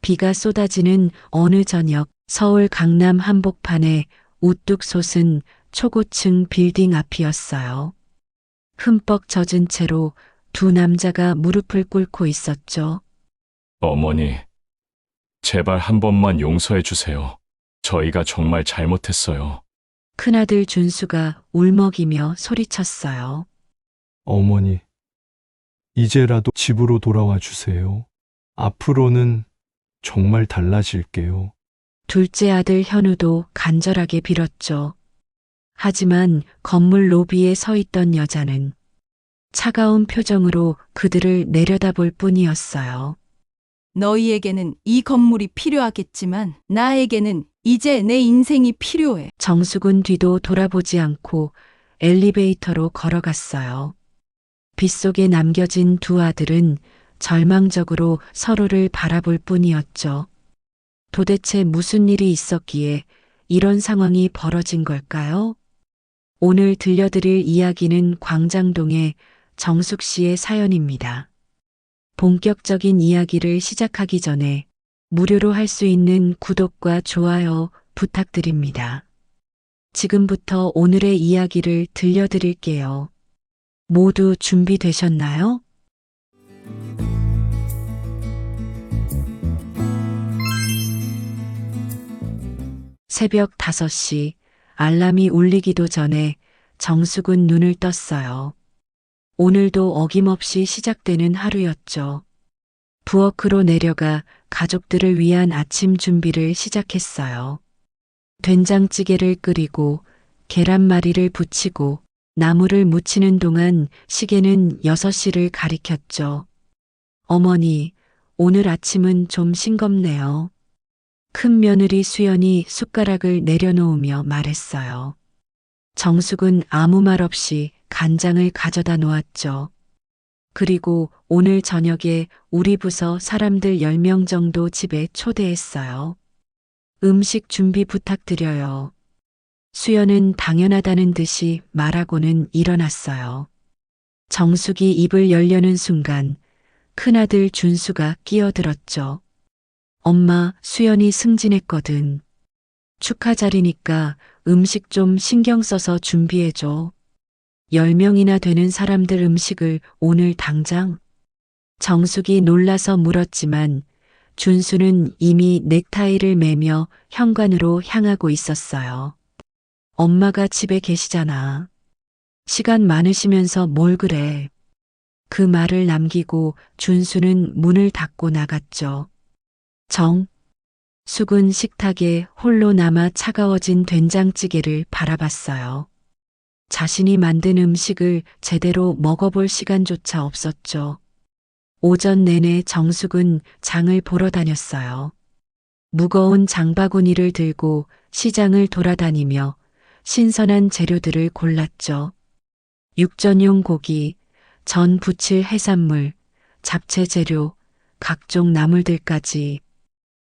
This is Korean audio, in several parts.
비가 쏟아지는 어느 저녁 서울 강남 한복판에 우뚝 솟은 초고층 빌딩 앞이었어요. 흠뻑 젖은 채로 두 남자가 무릎을 꿇고 있었죠. 어머니, 제발 한 번만 용서해 주세요. 저희가 정말 잘못했어요. 큰아들 준수가 울먹이며 소리쳤어요. 어머니, 이제라도 집으로 돌아와 주세요. 앞으로는 정말 달라질게요. 둘째 아들 현우도 간절하게 빌었죠. 하지만 건물 로비에 서 있던 여자는 차가운 표정으로 그들을 내려다볼 뿐이었어요. 너희에게는 이 건물이 필요하겠지만 나에게는 이제 내 인생이 필요해. 정숙은 뒤도 돌아보지 않고 엘리베이터로 걸어갔어요. 빗속에 남겨진 두 아들은 절망적으로 서로를 바라볼 뿐이었죠. 도대체 무슨 일이 있었기에 이런 상황이 벌어진 걸까요? 오늘 들려드릴 이야기는 광장동의 정숙 씨의 사연입니다. 본격적인 이야기를 시작하기 전에 무료로 할 수 있는 구독과 좋아요 부탁드립니다. 지금부터 오늘의 이야기를 들려드릴게요. 모두 준비되셨나요? 새벽 5시 알람이 울리기도 전에 정숙은 눈을 떴어요. 오늘도 어김없이 시작되는 하루였죠. 부엌으로 내려가 가족들을 위한 아침 준비를 시작했어요. 된장찌개를 끓이고 계란말이를 부치고 나물을 무치는 동안 시계는 6시를 가리켰죠. 어머니, 오늘 아침은 좀 싱겁네요. 큰 며느리 수연이 숟가락을 내려놓으며 말했어요. 정숙은 아무 말 없이 간장을 가져다 놓았죠. 그리고 오늘 저녁에 우리 부서 사람들 10명 정도 집에 초대했어요. 음식 준비 부탁드려요. 수연은 당연하다는 듯이 말하고는 일어났어요. 정숙이 입을 열려는 순간 큰아들 준수가 끼어들었죠. 엄마, 수연이 승진했거든. 축하 자리니까 음식 좀 신경 써서 준비해줘. 10명이나 되는 사람들 음식을 오늘 당장? 정숙이 놀라서 물었지만 준수는 이미 넥타이를 매며 현관으로 향하고 있었어요. 엄마가 집에 계시잖아. 시간 많으시면서 뭘 그래. 그 말을 남기고 준수는 문을 닫고 나갔죠. 숙은 식탁에 홀로 남아 차가워진 된장찌개를 바라봤어요. 자신이 만든 음식을 제대로 먹어볼 시간조차 없었죠. 오전 내내 정숙은 장을 보러 다녔어요. 무거운 장바구니를 들고 시장을 돌아다니며 신선한 재료들을 골랐죠. 육전용 고기, 전 부칠 해산물, 잡채 재료, 각종 나물들까지.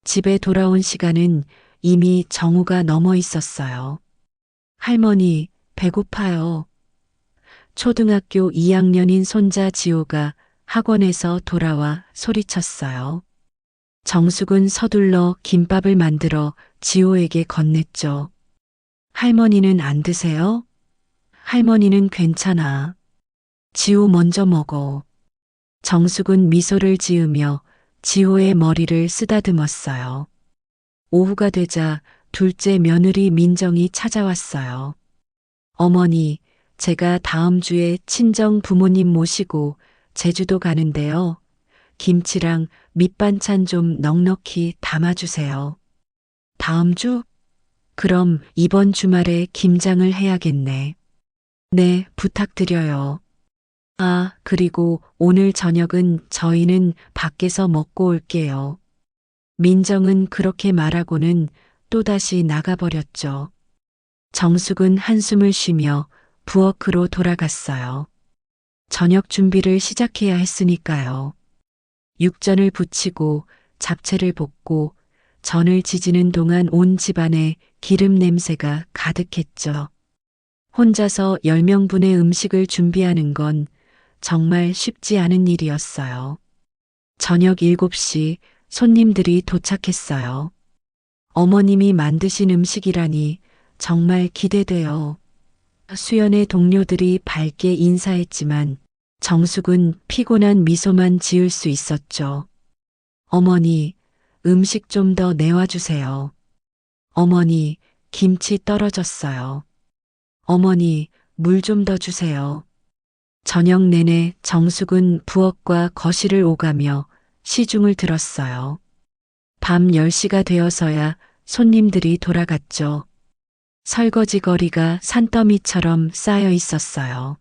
집에 돌아온 시간은 이미 정오가 넘어 있었어요. 할머니, 배고파요. 초등학교 2학년인 손자 지호가 학원에서 돌아와 소리쳤어요. 정숙은 서둘러 김밥을 만들어 지호에게 건넸죠. 할머니는 안 드세요? 할머니는 괜찮아. 지호 먼저 먹어. 정숙은 미소를 지으며 지호의 머리를 쓰다듬었어요. 오후가 되자 둘째 며느리 민정이 찾아왔어요. 어머니, 제가 다음 주에 친정 부모님 모시고 제주도 가는데요. 김치랑 밑반찬 좀 넉넉히 담아주세요. 다음 주? 그럼 이번 주말에 김장을 해야겠네. 네, 부탁드려요. 아, 그리고 오늘 저녁은 저희는 밖에서 먹고 올게요. 민정은 그렇게 말하고는 또다시 나가버렸죠. 정숙은 한숨을 쉬며 부엌으로 돌아갔어요. 저녁 준비를 시작해야 했으니까요. 육전을 부치고 잡채를 볶고 전을 지지는 동안 온 집안에 기름 냄새가 가득했죠. 혼자서 10명분의 음식을 준비하는 건 정말 쉽지 않은 일이었어요. 저녁 7시 손님들이 도착했어요. 어머님이 만드신 음식이라니 정말 기대돼요. 수연의 동료들이 밝게 인사했지만 정숙은 피곤한 미소만 지을 수 있었죠. 어머니, 음식 좀 더 내와주세요. 어머니, 김치 떨어졌어요. 어머니, 물 좀 더 주세요. 저녁 내내 정숙은 부엌과 거실을 오가며 시중을 들었어요. 밤 10시가 되어서야 손님들이 돌아갔죠. 설거지 거리가 산더미처럼 쌓여 있었어요.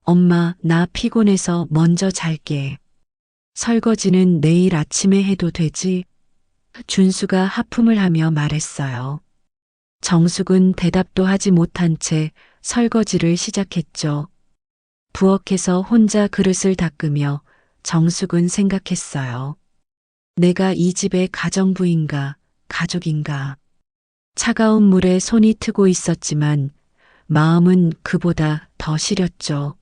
엄마, 나 피곤해서 먼저 잘게. 설거지는 내일 아침에 해도 되지? 준수가 하품을 하며 말했어요. 정숙은 대답도 하지 못한 채 설거지를 시작했죠. 부엌에서 혼자 그릇을 닦으며 정숙은 생각했어요. 내가 이 집의 가정부인가, 가족인가. 차가운 물에 손이 트고 있었지만 마음은 그보다 더 시렸죠.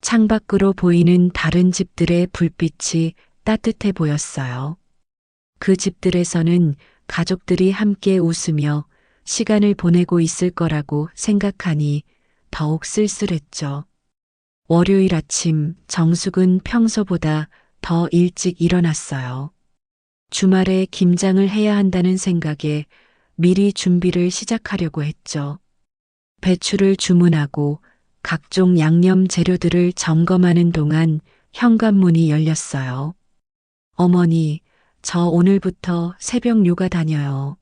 창밖으로 보이는 다른 집들의 불빛이 따뜻해 보였어요. 그 집들에서는 가족들이 함께 웃으며 시간을 보내고 있을 거라고 생각하니 더욱 쓸쓸했죠. 월요일 아침 정숙은 평소보다 더 일찍 일어났어요. 주말에 김장을 해야 한다는 생각에 미리 준비를 시작하려고 했죠. 배추를 주문하고 각종 양념 재료들을 점검하는 동안 현관문이 열렸어요. 어머니, 저 오늘부터 새벽 요가 다녀요.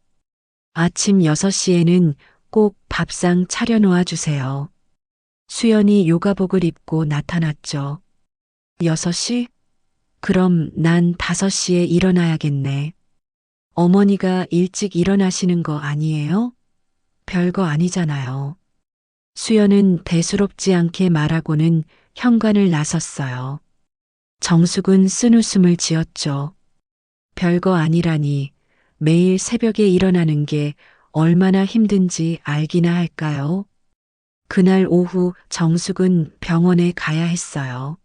아침 6시에는 꼭 밥상 차려놓아 주세요. 수연이 요가복을 입고 나타났죠. 6시? 그럼 난 5시에 일어나야겠네. 어머니가 일찍 일어나시는 거 아니에요? 별거 아니잖아요. 수연은 대수롭지 않게 말하고는 현관을 나섰어요. 정숙은 쓴웃음을 지었죠. 별거 아니라니 매일 새벽에 일어나는 게 얼마나 힘든지 알기나 할까요? 그날 오후 정숙은 병원에 가야 했어요.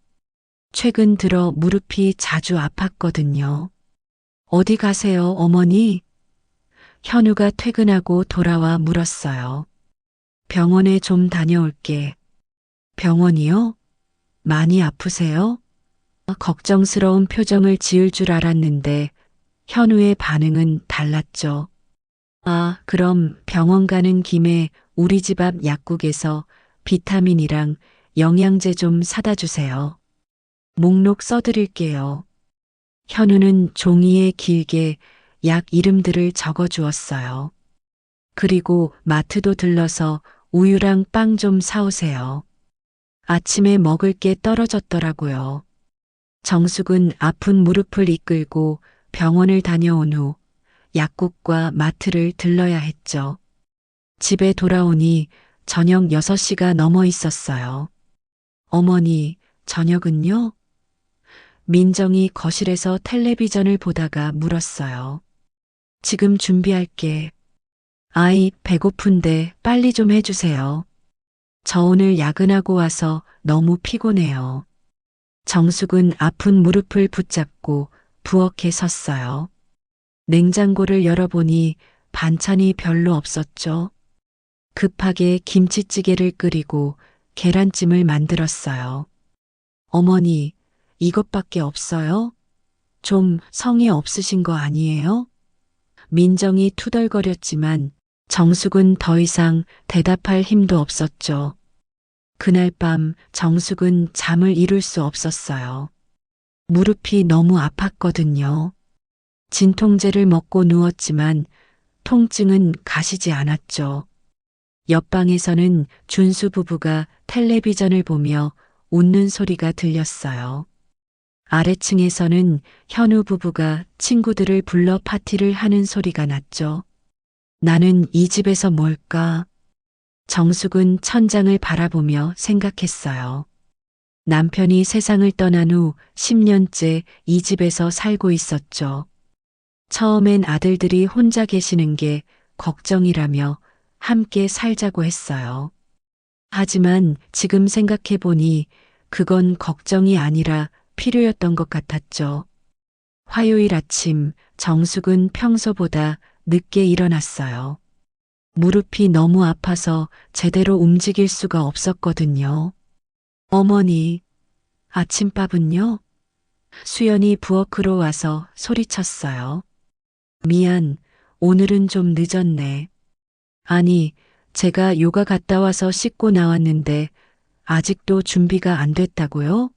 최근 들어 무릎이 자주 아팠거든요. 어디 가세요, 어머니? 현우가 퇴근하고 돌아와 물었어요. 병원에 좀 다녀올게. 병원이요? 많이 아프세요? 걱정스러운 표정을 지을 줄 알았는데 현우의 반응은 달랐죠. 아, 그럼 병원 가는 김에 우리 집 앞 약국에서 비타민이랑 영양제 좀 사다 주세요. 목록 써드릴게요. 현우는 종이에 길게 약 이름들을 적어 주었어요. 그리고 마트도 들러서 우유랑 빵 좀 사오세요. 아침에 먹을 게 떨어졌더라고요. 정숙은 아픈 무릎을 이끌고 병원을 다녀온 후 약국과 마트를 들러야 했죠. 집에 돌아오니 저녁 6시가 넘어 있었어요. 어머니, 저녁은요? 민정이 거실에서 텔레비전을 보다가 물었어요. 지금 준비할게. 아이, 배고픈데 빨리 좀 해주세요. 저 오늘 야근하고 와서 너무 피곤해요. 정숙은 아픈 무릎을 붙잡고 부엌에 섰어요. 냉장고를 열어보니 반찬이 별로 없었죠. 급하게 김치찌개를 끓이고 계란찜을 만들었어요. 어머니, 이것밖에 없어요? 좀 성의 없으신 거 아니에요? 민정이 투덜거렸지만 정숙은 더 이상 대답할 힘도 없었죠. 그날 밤 정숙은 잠을 이룰 수 없었어요. 무릎이 너무 아팠거든요. 진통제를 먹고 누웠지만 통증은 가시지 않았죠. 옆방에서는 준수 부부가 텔레비전을 보며 웃는 소리가 들렸어요. 아래층에서는 현우 부부가 친구들을 불러 파티를 하는 소리가 났죠. 나는 이 집에서 뭘까? 정숙은 천장을 바라보며 생각했어요. 남편이 세상을 떠난 후 10년째 이 집에서 살고 있었죠. 처음엔 아들들이 혼자 계시는 게 걱정이라며 함께 살자고 했어요. 하지만 지금 생각해보니 그건 걱정이 아니라 필요였던 것 같았죠. 화요일 아침 정숙은 평소보다 늦게 일어났어요. 무릎이 너무 아파서 제대로 움직일 수가 없었거든요. 어머니, 아침밥은요? 수연이 부엌으로 와서 소리쳤어요. 미안, 오늘은 좀 늦었네. 아니, 제가 요가 갔다 와서 씻고 나왔는데 아직도 준비가 안 됐다고요?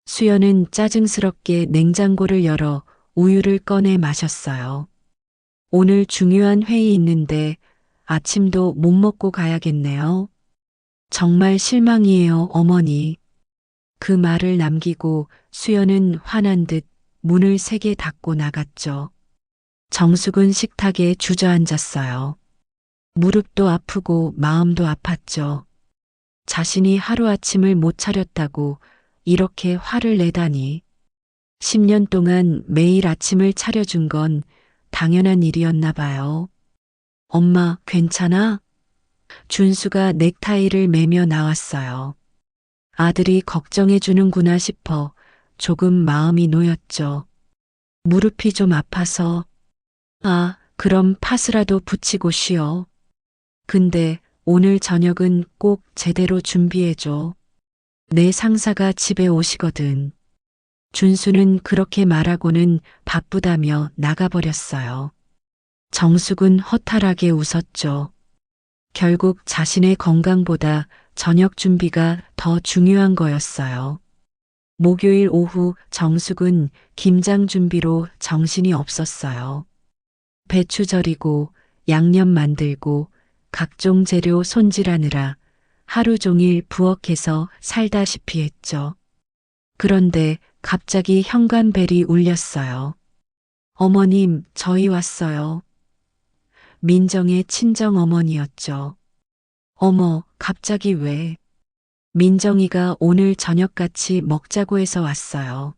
수연은 짜증스럽게 냉장고를 열어 우유를 꺼내 마셨어요. 오늘 중요한 회의 있는데 아침도 못 먹고 가야겠네요. 정말 실망이에요, 어머니. 그 말을 남기고 수연은 화난 듯 문을 세게 닫고 나갔죠. 정숙은 식탁에 주저앉았어요. 무릎도 아프고 마음도 아팠죠. 자신이 하루아침을 못 차렸다고 이렇게 화를 내다니. 10년 동안 매일 아침을 차려준 건 당연한 일이었나 봐요. 엄마, 괜찮아? 준수가 넥타이를 매며 나왔어요. 아들이 걱정해주는구나 싶어 조금 마음이 놓였죠. 무릎이 좀 아파서. 아, 그럼 파스라도 붙이고 쉬어. 근데 오늘 저녁은 꼭 제대로 준비해줘. 내 상사가 집에 오시거든. 준수는 그렇게 말하고는 바쁘다며 나가버렸어요. 정숙은 허탈하게 웃었죠. 결국 자신의 건강보다 저녁 준비가 더 중요한 거였어요. 목요일 오후 정숙은 김장 준비로 정신이 없었어요. 배추 절이고 양념 만들고 각종 재료 손질하느라 하루 종일 부엌에서 살다시피 했죠. 그런데 갑자기 현관벨이 울렸어요. 어머님, 저희 왔어요. 민정의 친정 어머니였죠. 어머, 갑자기 왜? 민정이가 오늘 저녁 같이 먹자고 해서 왔어요.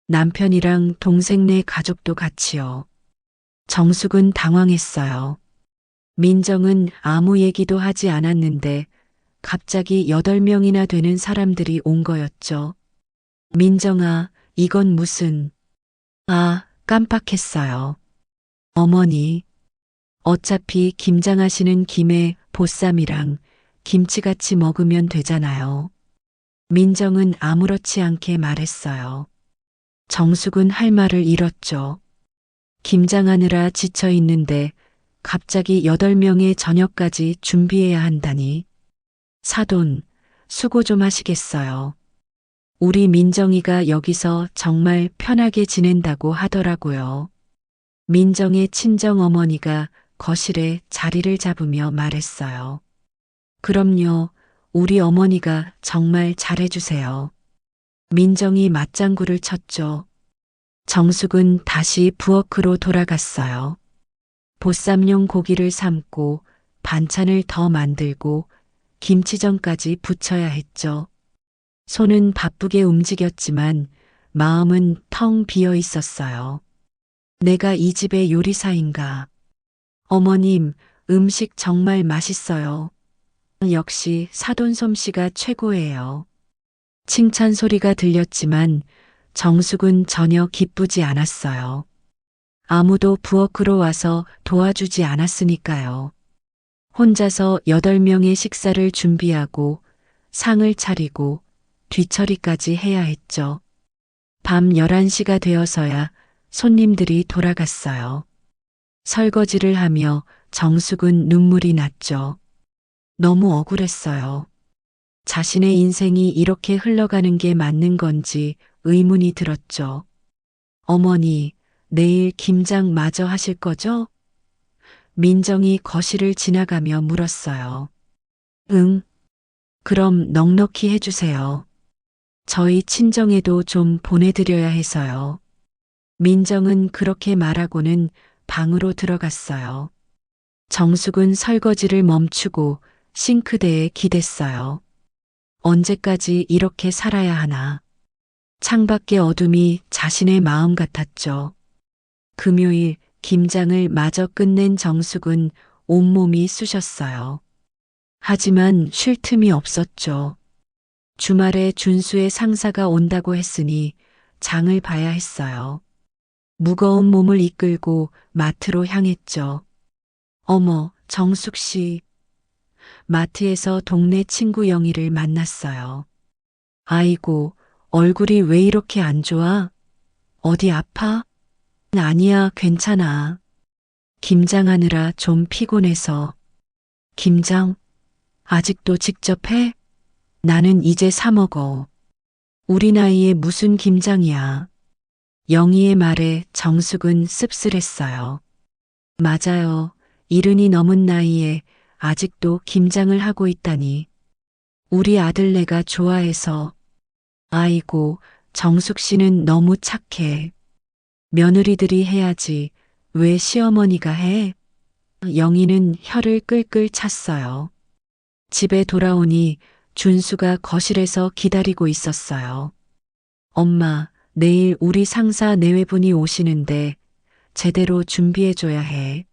남편이랑 동생네 가족도 같이요. 정숙은 당황했어요. 민정은 아무 얘기도 하지 않았는데 갑자기 8명이나 되는 사람들이 온 거였죠. 민정아, 이건 무슨... 아, 깜빡했어요. 어머니, 어차피 김장하시는 김에 보쌈이랑 김치같이 먹으면 되잖아요. 민정은 아무렇지 않게 말했어요. 정숙은 할 말을 잃었죠. 김장하느라 지쳐 있는데 갑자기 8명의 저녁까지 준비해야 한다니. 사돈, 수고 좀 하시겠어요. 우리 민정이가 여기서 정말 편하게 지낸다고 하더라고요. 민정의 친정어머니가 거실에 자리를 잡으며 말했어요. 그럼요, 우리 어머니가 정말 잘해주세요. 민정이 맞장구를 쳤죠. 정숙은 다시 부엌으로 돌아갔어요. 보쌈용 고기를 삶고 반찬을 더 만들고 김치전까지 부쳐야 했죠. 손은 바쁘게 움직였지만 마음은 텅 비어 있었어요. 내가 이 집의 요리사인가? 어머님, 음식 정말 맛있어요. 역시 사돈 솜씨가 최고예요. 칭찬 소리가 들렸지만 정숙은 전혀 기쁘지 않았어요. 아무도 부엌으로 와서 도와주지 않았으니까요. 혼자서 8명의 식사를 준비하고 상을 차리고 뒤처리까지 해야 했죠. 밤 11시가 되어서야 손님들이 돌아갔어요. 설거지를 하며 정숙은 눈물이 났죠. 너무 억울했어요. 자신의 인생이 이렇게 흘러가는 게 맞는 건지 의문이 들었죠. 어머니, 내일 김장 마저 하실 거죠? 민정이 거실을 지나가며 물었어요. 응. 그럼 넉넉히 해주세요. 저희 친정에도 좀 보내드려야 해서요. 민정은 그렇게 말하고는 방으로 들어갔어요. 정숙은 설거지를 멈추고 싱크대에 기댔어요. 언제까지 이렇게 살아야 하나. 창밖의 어둠이 자신의 마음 같았죠. 금요일 김장을 마저 끝낸 정숙은 온몸이 쑤셨어요. 하지만 쉴 틈이 없었죠. 주말에 준수의 상사가 온다고 했으니 장을 봐야 했어요. 무거운 몸을 이끌고 마트로 향했죠. 어머, 정숙 씨. 마트에서 동네 친구 영희를 만났어요. 아이고, 얼굴이 왜 이렇게 안 좋아? 어디 아파? 아니야, 괜찮아. 김장하느라 좀 피곤해서. 김장? 아직도 직접 해? 나는 이제 사 먹어. 우리 나이에 무슨 김장이야. 영희의 말에 정숙은 씁쓸했어요. 맞아요. 이른이 넘은 나이에 아직도 김장을 하고 있다니. 우리 아들네가 좋아해서. 아이고, 정숙 씨는 너무 착해. 며느리들이 해야지. 왜 시어머니가 해? 영희는 혀를 끌끌 찼어요. 집에 돌아오니 준수가 거실에서 기다리고 있었어요. 엄마, 내일 우리 상사 내외분이 오시는데 제대로 준비해줘야 해.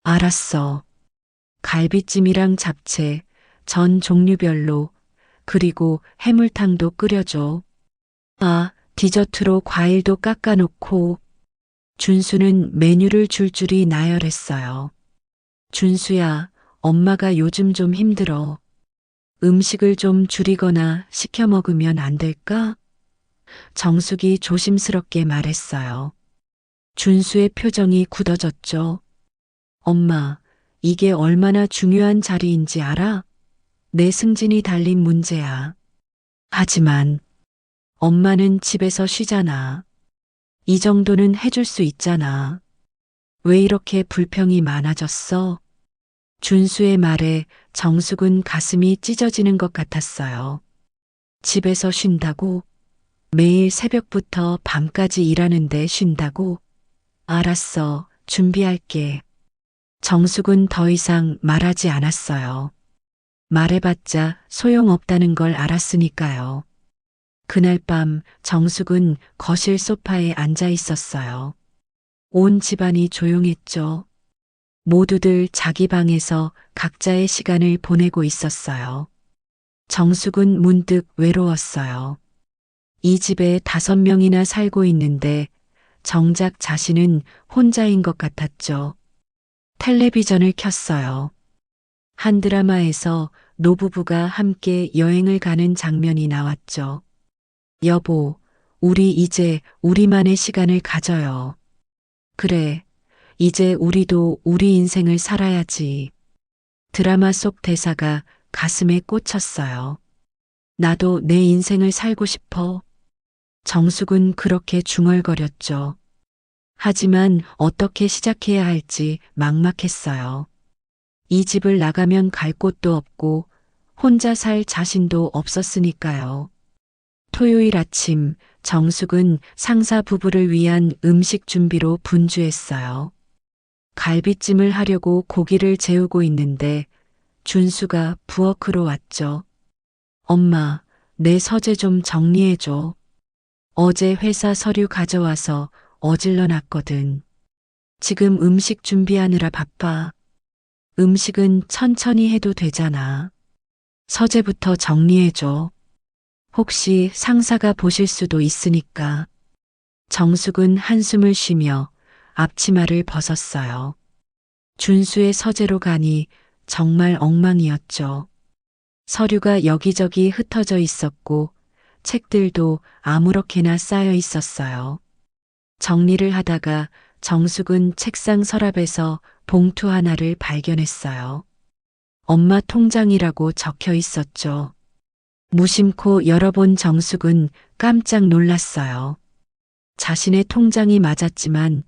알았어. 갈비찜이랑 잡채, 전 종류별로, 그리고 해물탕도 끓여줘. 아, 디저트로 과일도 깎아놓고. 준수는 메뉴를 줄줄이 나열했어요. 준수야, 엄마가 요즘 좀 힘들어. 음식을 좀 줄이거나 시켜 먹으면 안 될까? 정숙이 조심스럽게 말했어요. 준수의 표정이 굳어졌죠. 엄마, 이게 얼마나 중요한 자리인지 알아? 내 승진이 달린 문제야. 하지만 엄마는 집에서 쉬잖아. 이 정도는 해줄 수 있잖아. 왜 이렇게 불평이 많아졌어? 준수의 말에 정숙은 가슴이 찢어지는 것 같았어요. 집에서 쉰다고? 매일 새벽부터 밤까지 일하는데 쉰다고? 알았어, 준비할게. 정숙은 더 이상 말하지 않았어요. 말해봤자 소용없다는 걸 알았으니까요. 그날 밤 정숙은 거실 소파에 앉아 있었어요. 온 집안이 조용했죠. 모두들 자기 방에서 각자의 시간을 보내고 있었어요. 정숙은 문득 외로웠어요. 이 집에 5명이나 살고 있는데 정작 자신은 혼자인 것 같았죠. 텔레비전을 켰어요. 한 드라마에서 노부부가 함께 여행을 가는 장면이 나왔죠. 여보, 우리 이제 우리만의 시간을 가져요. 그래, 이제 우리도 우리 인생을 살아야지. 드라마 속 대사가 가슴에 꽂혔어요. 나도 내 인생을 살고 싶어. 정숙은 그렇게 중얼거렸죠. 하지만 어떻게 시작해야 할지 막막했어요. 이 집을 나가면 갈 곳도 없고 혼자 살 자신도 없었으니까요. 토요일 아침 정숙은 상사 부부를 위한 음식 준비로 분주했어요. 갈비찜을 하려고 고기를 재우고 있는데 준수가 부엌으로 왔죠. 엄마, 내 서재 좀 정리해줘. 어제 회사 서류 가져와서 어질러 놨거든. 지금 음식 준비하느라 바빠. 음식은 천천히 해도 되잖아. 서재부터 정리해줘. 혹시 상사가 보실 수도 있으니까. 정숙은 한숨을 쉬며 앞치마를 벗었어요. 준수의 서재로 가니 정말 엉망이었죠. 서류가 여기저기 흩어져 있었고 책들도 아무렇게나 쌓여 있었어요. 정리를 하다가 정숙은 책상 서랍에서 봉투 하나를 발견했어요. 엄마 통장이라고 적혀 있었죠. 무심코 열어본 정숙은 깜짝 놀랐어요. 자신의 통장이 맞았지만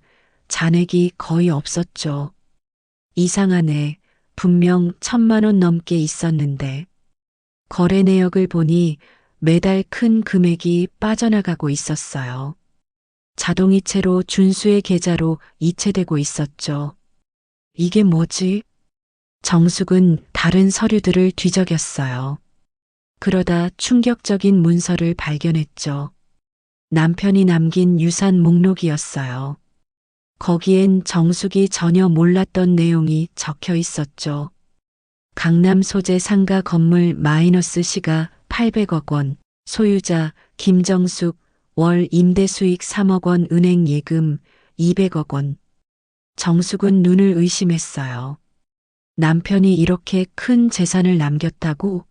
잔액이 거의 없었죠. 이상하네. 분명 1,000만 원 넘게 있었는데. 거래 내역을 보니 매달 큰 금액이 빠져나가고 있었어요. 자동이체로 준수의 계좌로 이체되고 있었죠. 이게 뭐지? 정숙은 다른 서류들을 뒤적였어요. 그러다 충격적인 문서를 발견했죠. 남편이 남긴 유산 목록이었어요. 거기엔 정숙이 전혀 몰랐던 내용이 적혀 있었죠. 강남 소재 상가 건물 마이너스 시가 800억 원, 소유자 김정숙, 월 임대 수익 3억 원 은행 예금 200억 원. 정숙은 눈을 의심했어요. 남편이 이렇게 큰 재산을 남겼다고?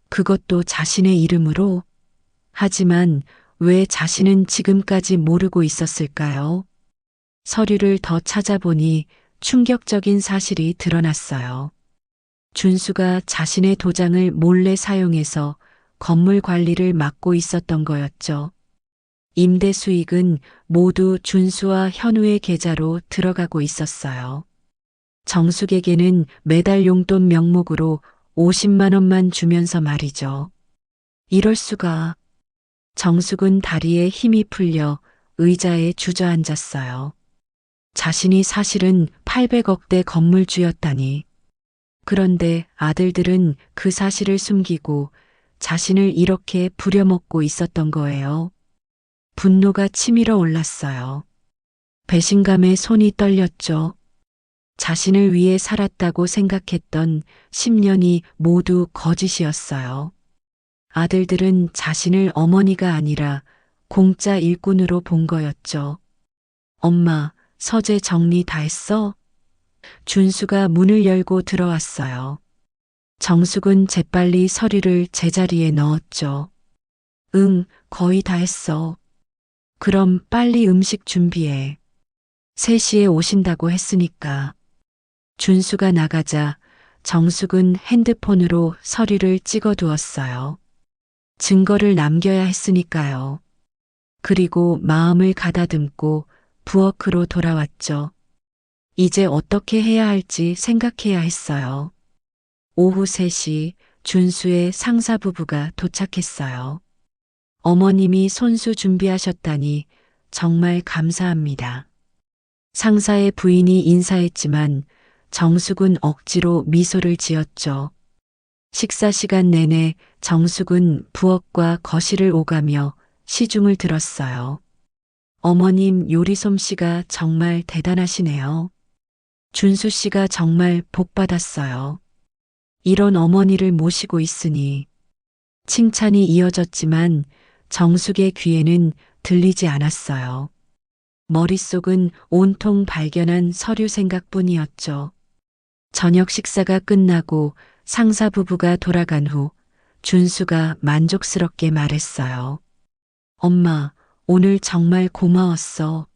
그것도 자신의 이름으로? 하지만 왜 자신은 지금까지 모르고 있었을까요? 서류를 더 찾아보니 충격적인 사실이 드러났어요. 준수가 자신의 도장을 몰래 사용해서 건물 관리를 맡고 있었던 거였죠. 임대 수익은 모두 준수와 현우의 계좌로 들어가고 있었어요. 정숙에게는 매달 용돈 명목으로 50만 원만 주면서 말이죠. 이럴 수가. 정숙은 다리에 힘이 풀려 의자에 주저앉았어요. 자신이 사실은 800억대 건물주였다니. 그런데 아들들은 그 사실을 숨기고 자신을 이렇게 부려먹고 있었던 거예요. 분노가 치밀어 올랐어요. 배신감에 손이 떨렸죠. 자신을 위해 살았다고 생각했던 10년이 모두 거짓이었어요. 아들들은 자신을 어머니가 아니라 공짜 일꾼으로 본 거였죠. 엄마, 서재 정리 다 했어? 준수가 문을 열고 들어왔어요. 정숙은 재빨리 서류를 제자리에 넣었죠. 응, 거의 다 했어. 그럼 빨리 음식 준비해. 3시에 오신다고 했으니까. 준수가 나가자 정숙은 핸드폰으로 서류를 찍어 두었어요. 증거를 남겨야 했으니까요. 그리고 마음을 가다듬고 부엌으로 돌아왔죠. 이제 어떻게 해야 할지 생각해야 했어요. 오후 3시 준수의 상사 부부가 도착했어요. 어머님이 손수 준비하셨다니 정말 감사합니다. 상사의 부인이 인사했지만 정숙은 억지로 미소를 지었죠. 식사 시간 내내 정숙은 부엌과 거실을 오가며 시중을 들었어요. 어머님 요리 솜씨가 정말 대단하시네요. 준수 씨가 정말 복 받았어요. 이런 어머니를 모시고 있으니. 칭찬이 이어졌지만 정숙의 귀에는 들리지 않았어요. 머릿속은 온통 발견한 서류 생각뿐이었죠. 저녁 식사가 끝나고 상사 부부가 돌아간 후 준수가 만족스럽게 말했어요. 엄마, 오늘 정말 고마웠어.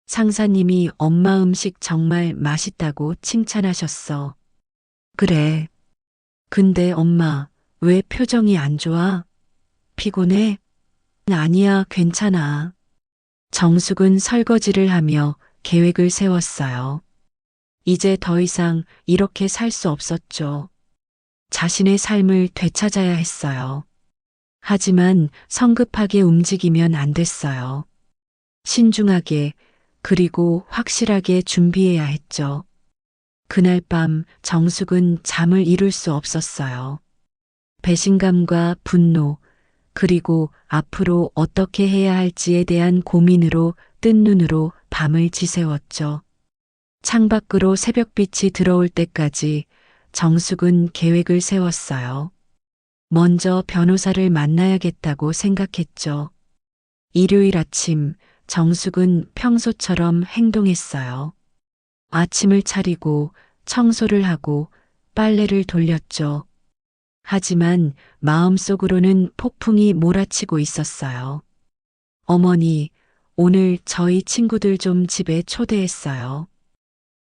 상사님이 엄마 음식 정말 맛있다고 칭찬하셨어. 그래. 근데 엄마, 왜 표정이 안 좋아? 피곤해? 아니야, 괜찮아. 정숙은 설거지를 하며 계획을 세웠어요. 이제 더 이상 이렇게 살 수 없었죠. 자신의 삶을 되찾아야 했어요. 하지만 성급하게 움직이면 안 됐어요. 신중하게 그리고 확실하게 준비해야 했죠. 그날 밤 정숙은 잠을 이룰 수 없었어요. 배신감과 분노, 그리고 앞으로 어떻게 해야 할지에 대한 고민으로 뜬 눈으로 밤을 지새웠죠. 창밖으로 새벽빛이 들어올 때까지 정숙은 계획을 세웠어요. 먼저 변호사를 만나야겠다고 생각했죠. 일요일 아침 정숙은 평소처럼 행동했어요. 아침을 차리고 청소를 하고 빨래를 돌렸죠. 하지만 마음속으로는 폭풍이 몰아치고 있었어요. 어머니, 오늘 저희 친구들 좀 집에 초대했어요.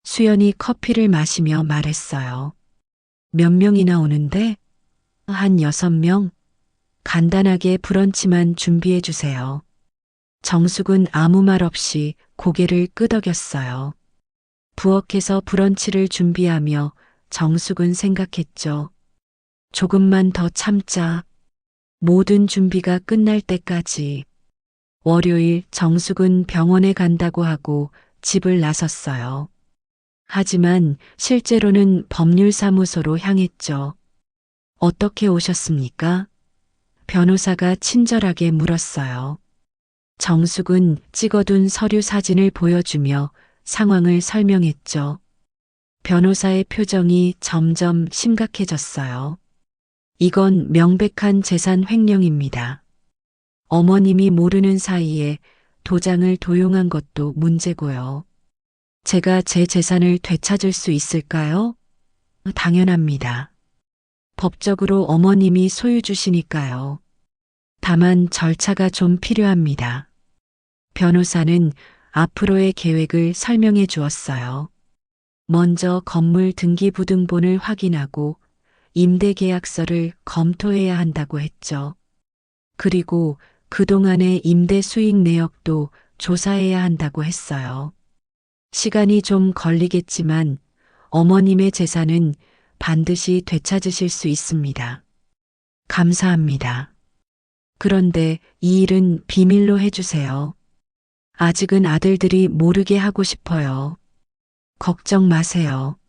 수연이 커피를 마시며 말했어요. 몇 명이나 오는데? 한 6명? 간단하게 브런치만 준비해 주세요. 정숙은 아무 말 없이 고개를 끄덕였어요. 부엌에서 브런치를 준비하며 정숙은 생각했죠. 조금만 더 참자. 모든 준비가 끝날 때까지. 월요일 정숙은 병원에 간다고 하고 집을 나섰어요. 하지만 실제로는 법률사무소로 향했죠. 어떻게 오셨습니까? 변호사가 친절하게 물었어요. 정숙은 찍어둔 서류 사진을 보여주며 상황을 설명했죠. 변호사의 표정이 점점 심각해졌어요. 이건 명백한 재산 횡령입니다. 어머님이 모르는 사이에 도장을 도용한 것도 문제고요. 제가 제 재산을 되찾을 수 있을까요? 당연합니다. 법적으로 어머님이 소유 주시니까요. 다만 절차가 좀 필요합니다. 변호사는 앞으로의 계획을 설명해 주었어요. 먼저 건물 등기부등본을 확인하고 임대계약서를 검토해야 한다고 했죠. 그리고 그동안의 임대 수익 내역도 조사해야 한다고 했어요. 시간이 좀 걸리겠지만 어머님의 재산은 반드시 되찾으실 수 있습니다. 감사합니다. 그런데 이 일은 비밀로 해주세요. 아직은 아들들이 모르게 하고 싶어요. 걱정 마세요.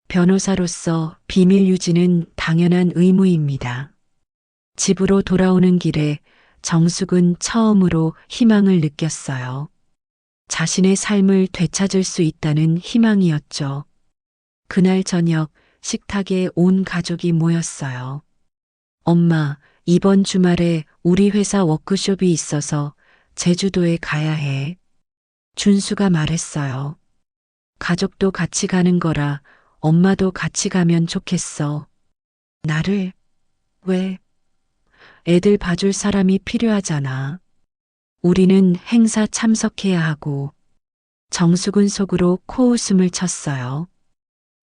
변호사로서 비밀 유지는 당연한 의무입니다. 집으로 돌아오는 길에 정숙은 처음으로 희망을 느꼈어요. 자신의 삶을 되찾을 수 있다는 희망이었죠. 그날 저녁 식탁에 온 가족이 모였어요. 엄마, 이번 주말에 우리 회사 워크숍이 있어서 제주도에 가야 해. 준수가 말했어요. 가족도 같이 가는 거라 엄마도 같이 가면 좋겠어. 나를? 왜? 애들 봐줄 사람이 필요하잖아. 우리는 행사 참석해야 하고. 정숙은 속으로 코웃음을 쳤어요.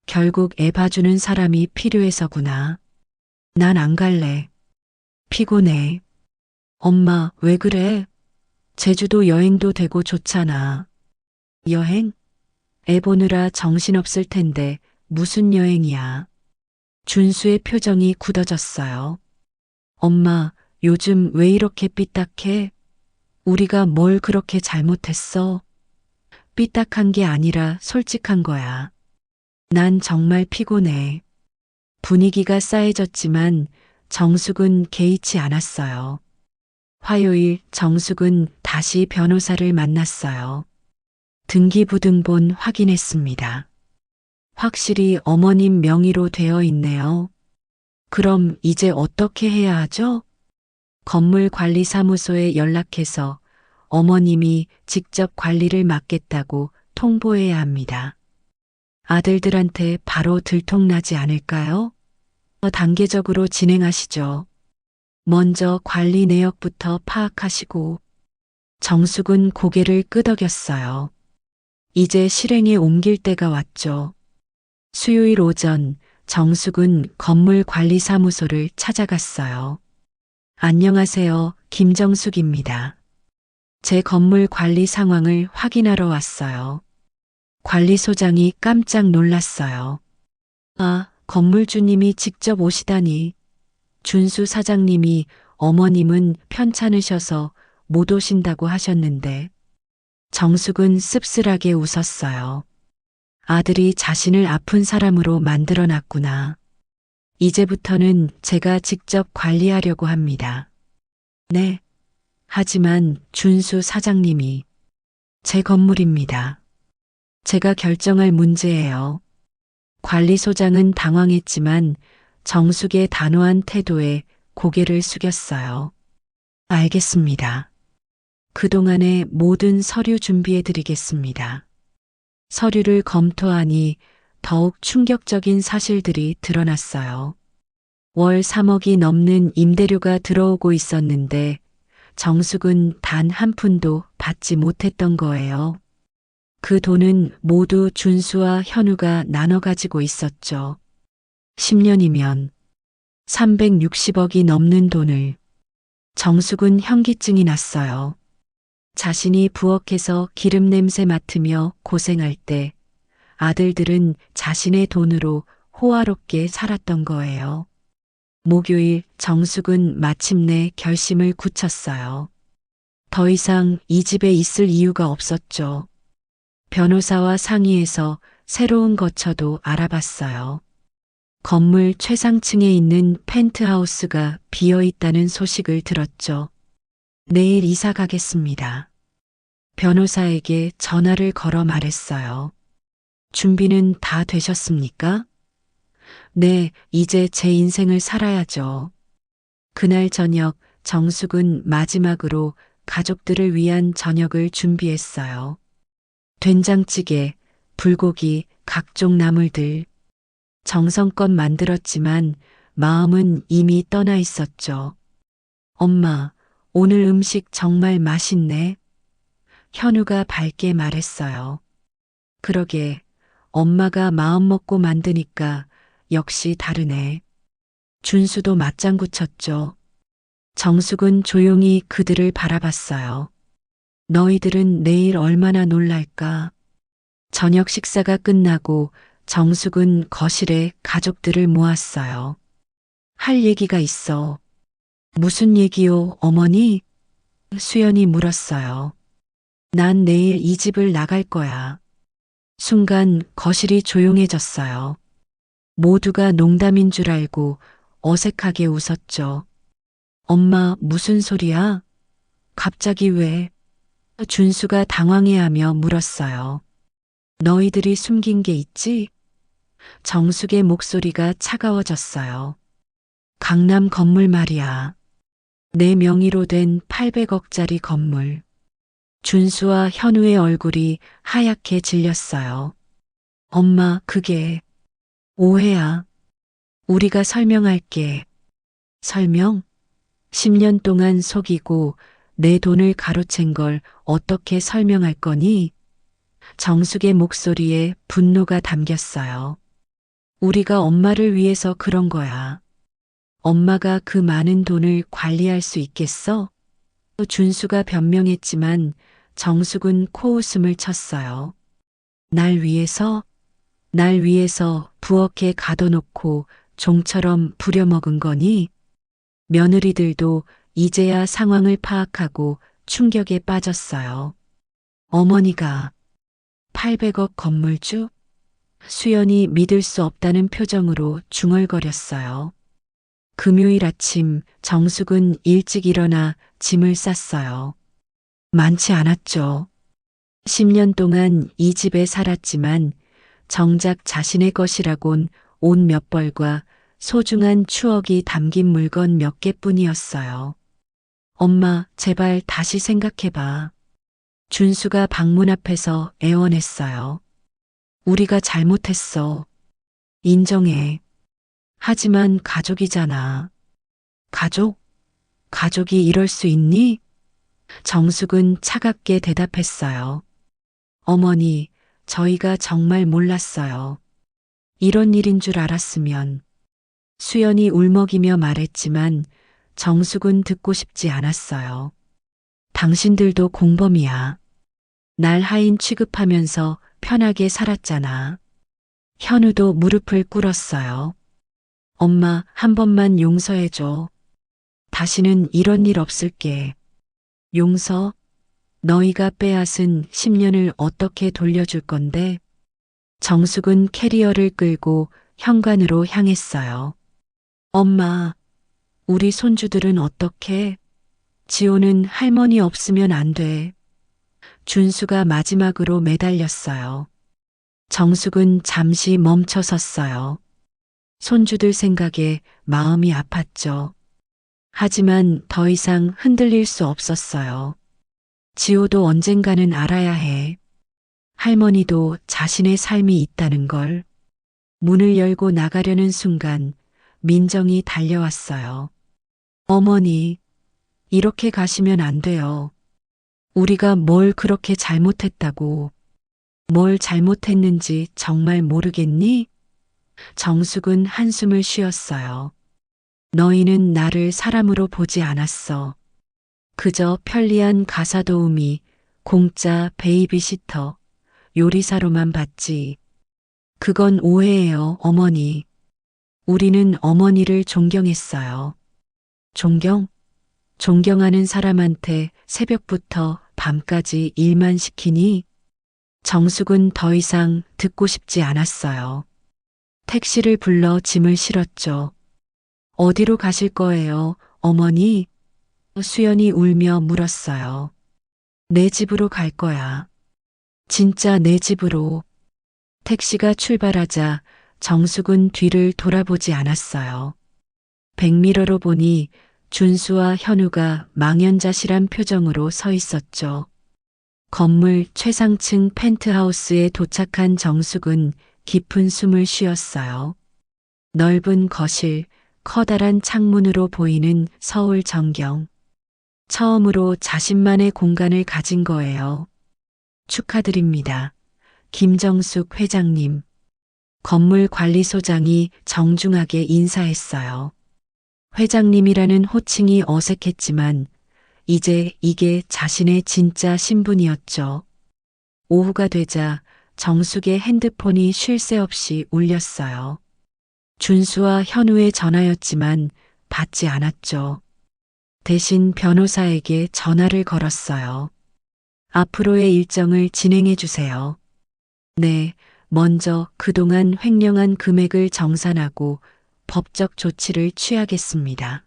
결국 애 봐주는 사람이 필요해서구나. 난 안 갈래. 피곤해. 엄마, 왜 그래? 제주도 여행도 되고 좋잖아. 여행? 애 보느라 정신없을 텐데 무슨 여행이야. 준수의 표정이 굳어졌어요. 엄마, 요즘 왜 이렇게 삐딱해? 우리가 뭘 그렇게 잘못했어? 삐딱한 게 아니라 솔직한 거야. 난 정말 피곤해. 분위기가 싸해졌지만 정숙은 개의치 않았어요. 화요일 정숙은 다시 변호사를 만났어요. 등기부등본 확인했습니다. 확실히 어머님 명의로 되어 있네요. 그럼 이제 어떻게 해야 하죠? 건물관리사무소에 연락해서 어머님이 직접 관리를 맡겠다고 통보해야 합니다. 아들들한테 바로 들통나지 않을까요? 단계적으로 진행하시죠. 먼저 관리 내역부터 파악하시고. 정숙은 고개를 끄덕였어요. 이제 실행에 옮길 때가 왔죠. 수요일 오전 정숙은 건물관리사무소를 찾아갔어요. 안녕하세요, 김정숙입니다. 제 건물 관리 상황을 확인하러 왔어요. 관리소장이 깜짝 놀랐어요. 아, 건물주님이 직접 오시다니. 준수 사장님이 어머님은 편찮으셔서 못 오신다고 하셨는데. 정숙은 씁쓸하게 웃었어요. 아들이 자신을 아픈 사람으로 만들어놨구나. 이제부터는 제가 직접 관리하려고 합니다. 네. 하지만 준수 사장님이 제 건물입니다. 제가 결정할 문제예요. 관리소장은 당황했지만 정숙의 단호한 태도에 고개를 숙였어요. 알겠습니다. 그동안의 모든 서류 준비해 드리겠습니다. 서류를 검토하니 더욱 충격적인 사실들이 드러났어요. 월 3억이 넘는 임대료가 들어오고 있었는데 정숙은 단 한 푼도 받지 못했던 거예요. 그 돈은 모두 준수와 현우가 나눠 가지고 있었죠. 10년이면 360억이 넘는 돈을. 정숙은 현기증이 났어요. 자신이 부엌에서 기름 냄새 맡으며 고생할 때 아들들은 자신의 돈으로 호화롭게 살았던 거예요. 목요일 정숙은 마침내 결심을 굳혔어요. 더 이상 이 집에 있을 이유가 없었죠. 변호사와 상의해서 새로운 거처도 알아봤어요. 건물 최상층에 있는 펜트하우스가 비어 있다는 소식을 들었죠. 내일 이사 가겠습니다. 변호사에게 전화를 걸어 말했어요. 준비는 다 되셨습니까? 네, 이제 제 인생을 살아야죠. 그날 저녁 정숙은 마지막으로 가족들을 위한 저녁을 준비했어요. 된장찌개, 불고기, 각종 나물들. 정성껏 만들었지만 마음은 이미 떠나 있었죠. 엄마, 오늘 음식 정말 맛있네. 현우가 밝게 말했어요. 그러게, 엄마가 마음 먹고 만드니까 역시 다르네. 준수도 맞장구 쳤죠. 정숙은 조용히 그들을 바라봤어요. 너희들은 내일 얼마나 놀랄까? 저녁 식사가 끝나고 정숙은 거실에 가족들을 모았어요. 할 얘기가 있어. 무슨 얘기요, 어머니? 수연이 물었어요. 난 내일 이 집을 나갈 거야. 순간 거실이 조용해졌어요. 모두가 농담인 줄 알고 어색하게 웃었죠. 엄마, 무슨 소리야? 갑자기 왜? 준수가 당황해하며 물었어요. 너희들이 숨긴 게 있지? 정숙의 목소리가 차가워졌어요. 강남 건물 말이야. 내 명의로 된 800억짜리 건물. 준수와 현우의 얼굴이 하얗게 질렸어요. 엄마, 그게 오해야. 우리가 설명할게. 설명? 10년 동안 속이고 내 돈을 가로챈 걸 어떻게 설명할 거니? 정숙의 목소리에 분노가 담겼어요. 우리가 엄마를 위해서 그런 거야. 엄마가 그 많은 돈을 관리할 수 있겠어? 준수가 변명했지만 정숙은 코웃음을 쳤어요. 날 위해서 부엌에 가둬놓고 종처럼 부려먹은 거니? 며느리들도 이제야 상황을 파악하고 충격에 빠졌어요. 어머니가 800억 건물주? 수연이 믿을 수 없다는 표정으로 중얼거렸어요. 금요일 아침 정숙은 일찍 일어나 짐을 쌌어요. 많지 않았죠. 10년 동안 이 집에 살았지만 정작 자신의 것이라곤 옷 몇 벌과 소중한 추억이 담긴 물건 몇 개뿐이었어요. 엄마, 제발 다시 생각해봐. 준수가 방문 앞에서 애원했어요. 우리가 잘못했어. 인정해. 하지만 가족이잖아. 가족? 가족이 이럴 수 있니? 정숙은 차갑게 대답했어요. 어머니, 저희가 정말 몰랐어요. 이런 일인 줄 알았으면. 수연이 울먹이며 말했지만 정숙은 듣고 싶지 않았어요. 당신들도 공범이야. 날 하인 취급하면서 편하게 살았잖아. 현우도 무릎을 꿇었어요. 엄마, 한 번만 용서해줘. 다시는 이런 일 없을게. 용서? 너희가 빼앗은 10년을 어떻게 돌려줄 건데? 정숙은 캐리어를 끌고 현관으로 향했어요. 엄마, 우리 손주들은 어떻게? 지호는 할머니 없으면 안 돼. 준수가 마지막으로 매달렸어요. 정숙은 잠시 멈춰 섰어요. 손주들 생각에 마음이 아팠죠. 하지만 더 이상 흔들릴 수 없었어요. 지호도 언젠가는 알아야 해. 할머니도 자신의 삶이 있다는 걸. 문을 열고 나가려는 순간 민정이 달려왔어요. 어머니, 이렇게 가시면 안 돼요. 우리가 뭘 그렇게 잘못했다고. 뭘 잘못했는지 정말 모르겠니? 정숙은 한숨을 쉬었어요. 너희는 나를 사람으로 보지 않았어. 그저 편리한 가사 도우미, 공짜 베이비시터, 요리사로만 봤지. 그건 오해예요, 어머니. 우리는 어머니를 존경했어요. 존경? 존경하는 사람한테 새벽부터 밤까지 일만 시키니? 정숙은 더 이상 듣고 싶지 않았어요. 택시를 불러 짐을 실었죠. 어디로 가실 거예요, 어머니? 수연이 울며 물었어요. 내 집으로 갈 거야. 진짜 내 집으로. 택시가 출발하자 정숙은 뒤를 돌아보지 않았어요. 백미러로 보니 준수와 현우가 망연자실한 표정으로 서 있었죠. 건물 최상층 펜트하우스에 도착한 정숙은 깊은 숨을 쉬었어요. 넓은 거실, 커다란 창문으로 보이는 서울 전경. 처음으로 자신만의 공간을 가진 거예요. 축하드립니다. 김정숙 회장님. 건물 관리소장이 정중하게 인사했어요. 회장님이라는 호칭이 어색했지만 이제 이게 자신의 진짜 신분이었죠. 오후가 되자 정숙의 핸드폰이 쉴 새 없이 울렸어요. 준수와 현우의 전화였지만 받지 않았죠. 대신 변호사에게 전화를 걸었어요. 앞으로의 일정을 진행해 주세요. 네, 먼저 그동안 횡령한 금액을 정산하고 법적 조치를 취하겠습니다.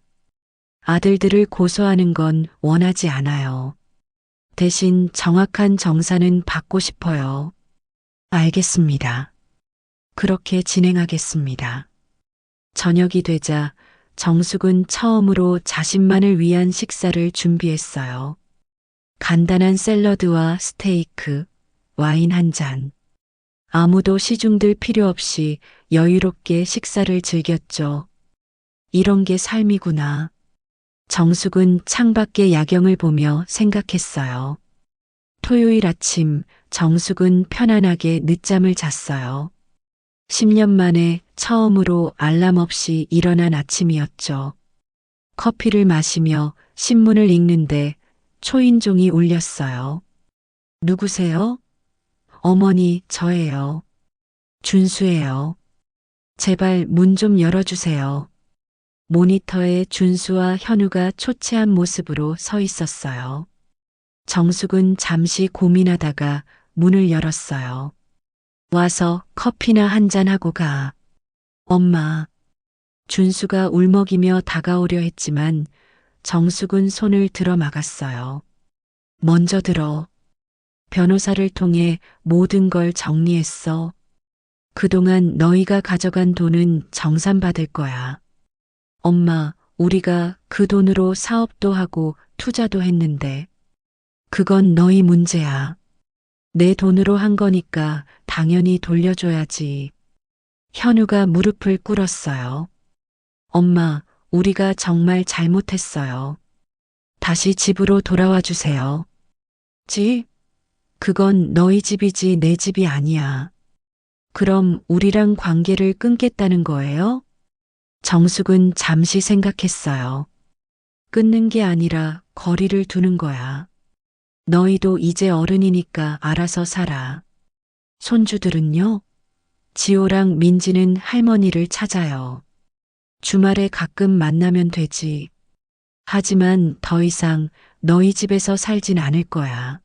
아들들을 고소하는 건 원하지 않아요. 대신 정확한 정산은 받고 싶어요. 알겠습니다. 그렇게 진행하겠습니다. 저녁이 되자 정숙은 처음으로 자신만을 위한 식사를 준비했어요. 간단한 샐러드와 스테이크, 와인 한 잔. 아무도 시중들 필요 없이 여유롭게 식사를 즐겼죠. 이런 게 삶이구나. 정숙은 창밖의 야경을 보며 생각했어요. 토요일 아침 정숙은 편안하게 늦잠을 잤어요. 10년 만에 처음으로 알람 없이 일어난 아침이었죠. 커피를 마시며 신문을 읽는데 초인종이 울렸어요. 누구세요? 어머니, 저예요. 준수예요. 제발 문 좀 열어주세요. 모니터에 준수와 현우가 초췌한 모습으로 서 있었어요. 정숙은 잠시 고민하다가 문을 열었어요. 와서 커피나 한잔 하고 가. 엄마. 준수가 울먹이며 다가오려 했지만 정숙은 손을 들어 막았어요. 먼저 들어. 변호사를 통해 모든 걸 정리했어. 그동안 너희가 가져간 돈은 정산받을 거야. 엄마, 우리가 그 돈으로 사업도 하고 투자도 했는데. 그건 너희 문제야. 내 돈으로 한 거니까 당연히 돌려줘야지. 현우가 무릎을 꿇었어요. 엄마, 우리가 정말 잘못했어요. 다시 집으로 돌아와 주세요. 집? 그건 너희 집이지 내 집이 아니야. 그럼 우리랑 관계를 끊겠다는 거예요? 정숙은 잠시 생각했어요. 끊는 게 아니라 거리를 두는 거야. 너희도 이제 어른이니까 알아서 살아. 손주들은요? 지호랑 민지는 할머니를 찾아요. 주말에 가끔 만나면 되지. 하지만 더 이상 너희 집에서 살진 않을 거야.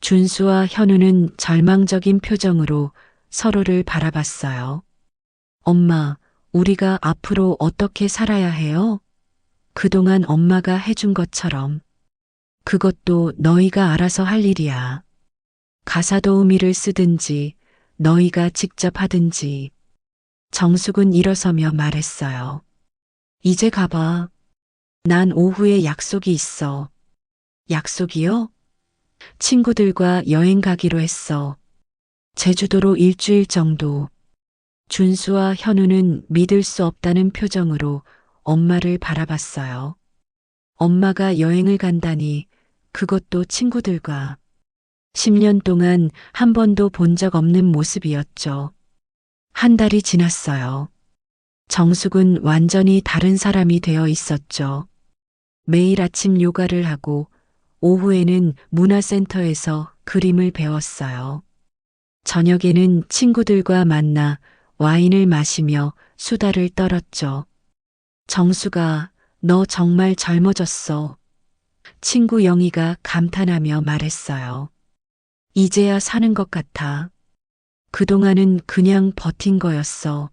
준수와 현우는 절망적인 표정으로 서로를 바라봤어요. 엄마, 우리가 앞으로 어떻게 살아야 해요? 그동안 엄마가 해준 것처럼. 그것도 너희가 알아서 할 일이야. 가사 도우미를 쓰든지 너희가 직접 하든지. 정숙은 일어서며 말했어요. 이제 가봐. 난 오후에 약속이 있어. 약속이요? 친구들과 여행 가기로 했어. 제주도로 일주일 정도. 준수와 현우는 믿을 수 없다는 표정으로 엄마를 바라봤어요. 엄마가 여행을 간다니, 그것도 친구들과. 10년 동안 한 번도 본 적 없는 모습이었죠. 한 달이 지났어요. 정숙은 완전히 다른 사람이 되어 있었죠. 매일 아침 요가를 하고 오후에는 문화센터에서 그림을 배웠어요. 저녁에는 친구들과 만나 와인을 마시며 수다를 떨었죠. 정수가, 너 정말 젊어졌어. 친구 영희가 감탄하며 말했어요. 이제야 사는 것 같아. 그동안은 그냥 버틴 거였어.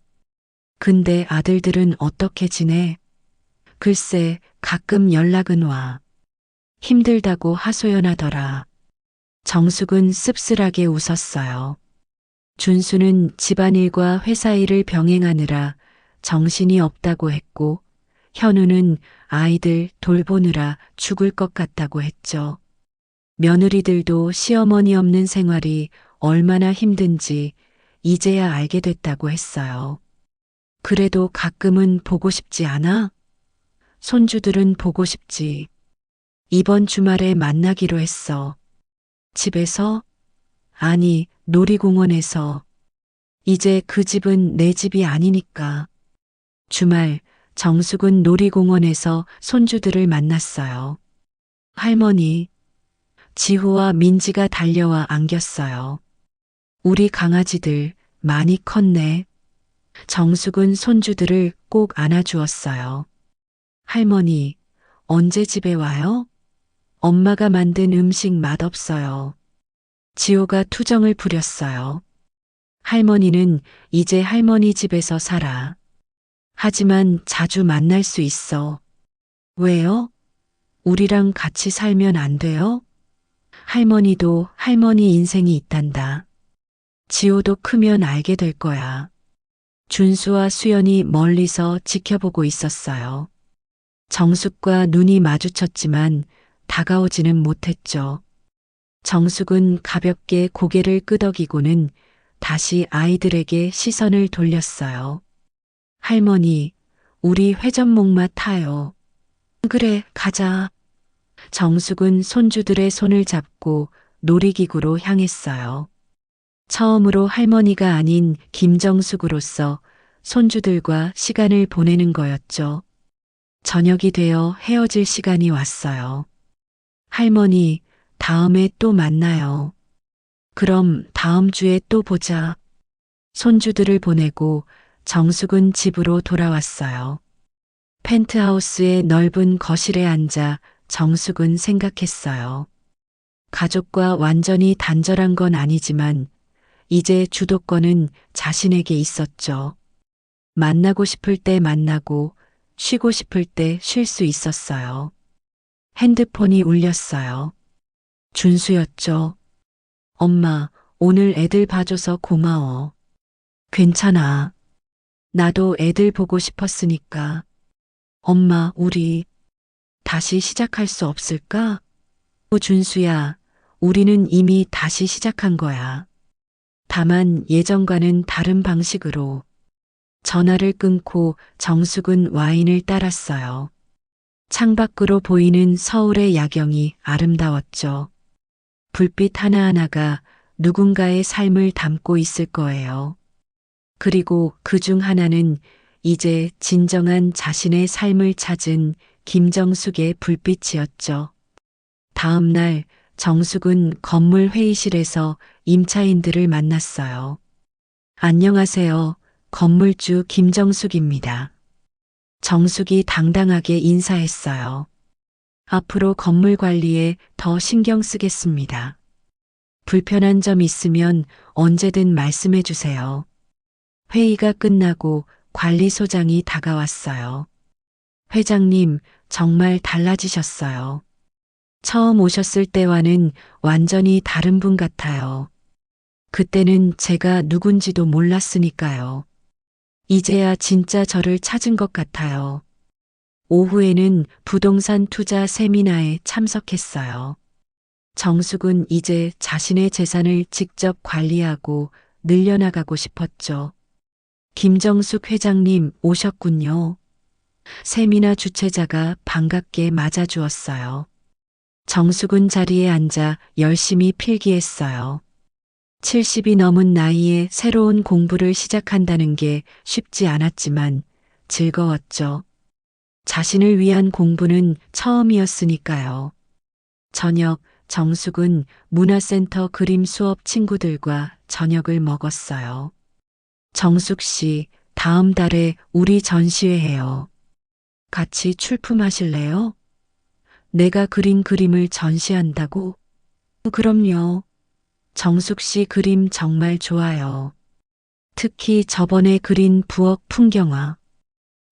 근데 아들들은 어떻게 지내? 글쎄, 가끔 연락은 와. 힘들다고 하소연하더라. 정숙은 씁쓸하게 웃었어요. 준수는 집안일과 회사 일을 병행하느라 정신이 없다고 했고, 현우는 아이들 돌보느라 죽을 것 같다고 했죠. 며느리들도 시어머니 없는 생활이 얼마나 힘든지 이제야 알게 됐다고 했어요. 그래도 가끔은 보고 싶지 않아? 손주들은 보고 싶지. 이번 주말에 만나기로 했어. 집에서? 아니, 놀이공원에서. 이제 그 집은 내 집이 아니니까. 주말, 정숙은 놀이공원에서 손주들을 만났어요. 할머니, 지호와 민지가 달려와 안겼어요. 우리 강아지들 많이 컸네. 정숙은 손주들을 꼭 안아주었어요. 할머니, 언제 집에 와요? 엄마가 만든 음식 맛없어요. 지호가 투정을 부렸어요. 할머니는 이제 할머니 집에서 살아. 하지만 자주 만날 수 있어. 왜요? 우리랑 같이 살면 안 돼요? 할머니도 할머니 인생이 있단다. 지호도 크면 알게 될 거야. 준수와 수연이 멀리서 지켜보고 있었어요. 정숙과 눈이 마주쳤지만 다가오지는 못했죠. 정숙은 가볍게 고개를 끄덕이고는 다시 아이들에게 시선을 돌렸어요. 할머니, 우리 회전목마 타요. 그래, 가자. 정숙은 손주들의 손을 잡고 놀이기구로 향했어요. 처음으로 할머니가 아닌 김정숙으로서 손주들과 시간을 보내는 거였죠. 저녁이 되어 헤어질 시간이 왔어요. 할머니, 다음에 또 만나요. 그럼 다음 주에 또 보자. 손주들을 보내고 정숙은 집으로 돌아왔어요. 펜트하우스의 넓은 거실에 앉아 정숙은 생각했어요. 가족과 완전히 단절한 건 아니지만 이제 주도권은 자신에게 있었죠. 만나고 싶을 때 만나고 쉬고 싶을 때 쉴 수 있었어요. 핸드폰이 울렸어요. 준수였죠. 엄마, 오늘 애들 봐줘서 고마워. 괜찮아. 나도 애들 보고 싶었으니까. 엄마, 우리 다시 시작할 수 없을까? 준수야, 우리는 이미 다시 시작한 거야. 다만 예전과는 다른 방식으로. 전화를 끊고 정숙은 와인을 따랐어요. 창밖으로 보이는 서울의 야경이 아름다웠죠. 불빛 하나하나가 누군가의 삶을 담고 있을 거예요. 그리고 그 중 하나는 이제 진정한 자신의 삶을 찾은 김정숙의 불빛이었죠. 다음 날 정숙은 건물 회의실에서 임차인들을 만났어요. 안녕하세요. 건물주 김정숙입니다. 정숙이 당당하게 인사했어요. 앞으로 건물 관리에 더 신경 쓰겠습니다. 불편한 점 있으면 언제든 말씀해 주세요. 회의가 끝나고 관리소장이 다가왔어요. 회장님, 정말 달라지셨어요. 처음 오셨을 때와는 완전히 다른 분 같아요. 그때는 제가 누군지도 몰랐으니까요. 이제야 진짜 저를 찾은 것 같아요. 오후에는 부동산 투자 세미나에 참석했어요. 정숙은 이제 자신의 재산을 직접 관리하고 늘려나가고 싶었죠. 김정숙 회장님 오셨군요. 세미나 주최자가 반갑게 맞아주었어요. 정숙은 자리에 앉아 열심히 필기했어요. 70이 넘은 나이에 새로운 공부를 시작한다는 게 쉽지 않았지만 즐거웠죠. 자신을 위한 공부는 처음이었으니까요. 저녁, 정숙은 문화센터 그림 수업 친구들과 저녁을 먹었어요. 정숙 씨, 다음 달에 우리 전시회 해요. 같이 출품하실래요? 내가 그린 그림을 전시한다고? 그럼요. 정숙 씨 그림 정말 좋아요. 특히 저번에 그린 부엌 풍경화.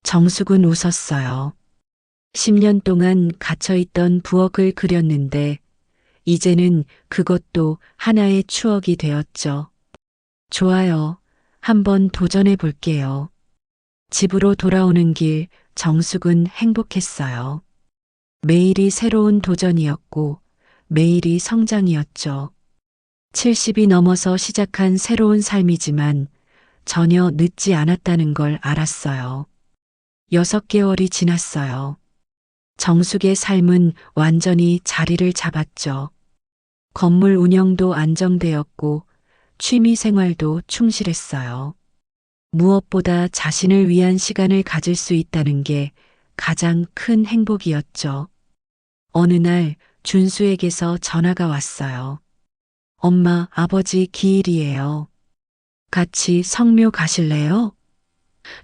정숙은 웃었어요. 10년 동안 갇혀있던 부엌을 그렸는데 이제는 그것도 하나의 추억이 되었죠. 좋아요. 한번 도전해 볼게요. 집으로 돌아오는 길 정숙은 행복했어요. 매일이 새로운 도전이었고 매일이 성장이었죠. 70이 넘어서 시작한 새로운 삶이지만 전혀 늦지 않았다는 걸 알았어요. 6개월이 지났어요. 정숙의 삶은 완전히 자리를 잡았죠. 건물 운영도 안정되었고 취미 생활도 충실했어요. 무엇보다 자신을 위한 시간을 가질 수 있다는 게 가장 큰 행복이었죠. 어느 날 준수에게서 전화가 왔어요. 엄마, 아버지 기일이에요. 같이 성묘 가실래요?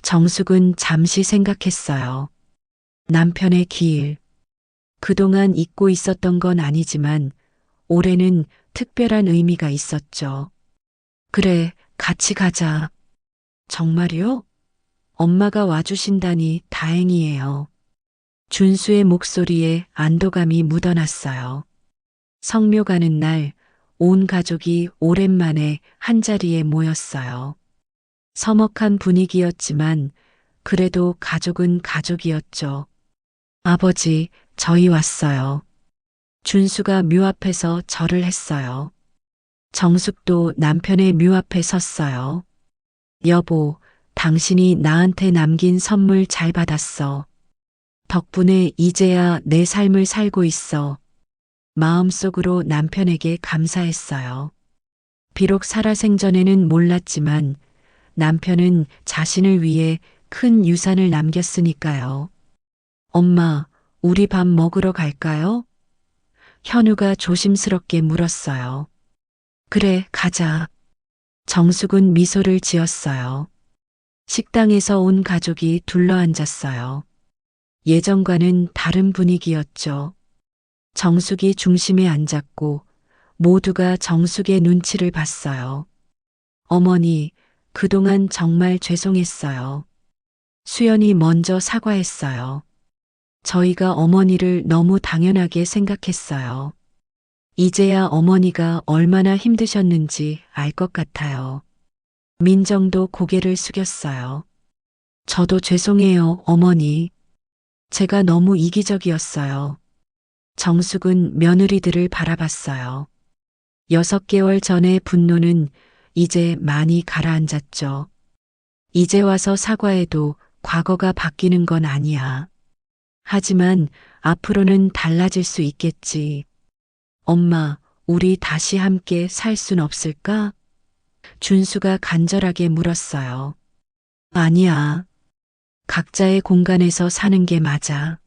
정숙은 잠시 생각했어요. 남편의 기일. 그동안 잊고 있었던 건 아니지만 올해는 특별한 의미가 있었죠. 그래, 같이 가자. 정말요? 엄마가 와주신다니 다행이에요. 준수의 목소리에 안도감이 묻어났어요. 성묘 가는 날, 온 가족이 오랜만에 한자리에 모였어요. 서먹한 분위기였지만 그래도 가족은 가족이었죠. 아버지, 저희 왔어요. 준수가 묘 앞에서 절을 했어요. 정숙도 남편의 묘 앞에 섰어요. 여보, 당신이 나한테 남긴 선물 잘 받았어. 덕분에 이제야 내 삶을 살고 있어. 마음속으로 남편에게 감사했어요. 비록 살아생전에는 몰랐지만 남편은 자신을 위해 큰 유산을 남겼으니까요. 엄마, 우리 밥 먹으러 갈까요? 현우가 조심스럽게 물었어요. 그래, 가자. 정숙은 미소를 지었어요. 식당에서 온 가족이 둘러앉았어요. 예전과는 다른 분위기였죠. 정숙이 중심에 앉았고 모두가 정숙의 눈치를 봤어요. 어머니, 그동안 정말 죄송했어요. 수연이 먼저 사과했어요. 저희가 어머니를 너무 당연하게 생각했어요. 이제야 어머니가 얼마나 힘드셨는지 알 것 같아요. 민정도 고개를 숙였어요. 저도 죄송해요, 어머니. 제가 너무 이기적이었어요. 정숙은 며느리들을 바라봤어요. 6개월 전의 분노는 이제 많이 가라앉았죠. 이제 와서 사과해도 과거가 바뀌는 건 아니야. 하지만 앞으로는 달라질 수 있겠지. 엄마, 우리 다시 함께 살 순 없을까? 준수가 간절하게 물었어요. 아니야. 각자의 공간에서 사는 게 맞아.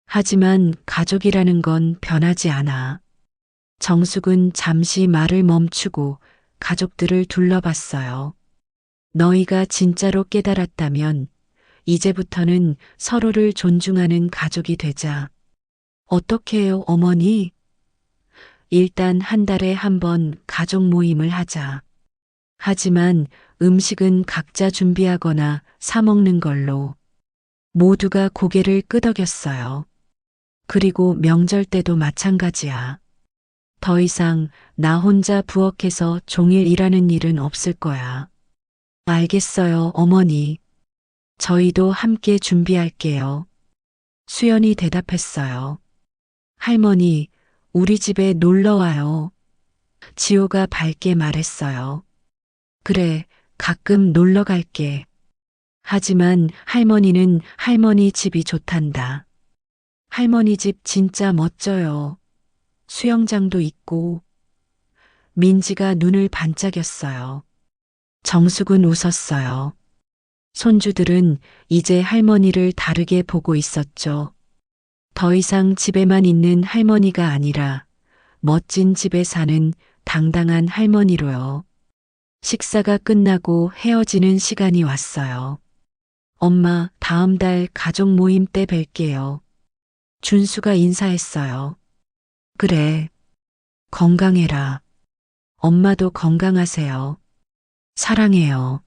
하지만 가족이라는 건 변하지 않아. 정숙은 잠시 말을 멈추고 가족들을 둘러봤어요. 너희가 진짜로 깨달았다면 이제부터는 서로를 존중하는 가족이 되자. 어떻게 해요, 어머니? 일단 한 달에 한 번 가족 모임을 하자. 하지만 음식은 각자 준비하거나 사 먹는 걸로. 모두가 고개를 끄덕였어요. 그리고 명절 때도 마찬가지야. 더 이상 나 혼자 부엌에서 종일 일하는 일은 없을 거야. 알겠어요, 어머니. 저희도 함께 준비할게요. 수연이 대답했어요. 할머니, 우리 집에 놀러 와요. 지호가 밝게 말했어요. 그래, 가끔 놀러 갈게. 하지만 할머니는 할머니 집이 좋단다. 할머니 집 진짜 멋져요. 수영장도 있고. 민지가 눈을 반짝였어요. 정숙은 웃었어요. 손주들은 이제 할머니를 다르게 보고 있었죠. 더 이상 집에만 있는 할머니가 아니라 멋진 집에 사는 당당한 할머니로요. 식사가 끝나고 헤어지는 시간이 왔어요. 엄마, 다음 달 가족 모임 때 뵐게요. 준수가 인사했어요. 그래. 건강해라. 엄마도 건강하세요. 사랑해요.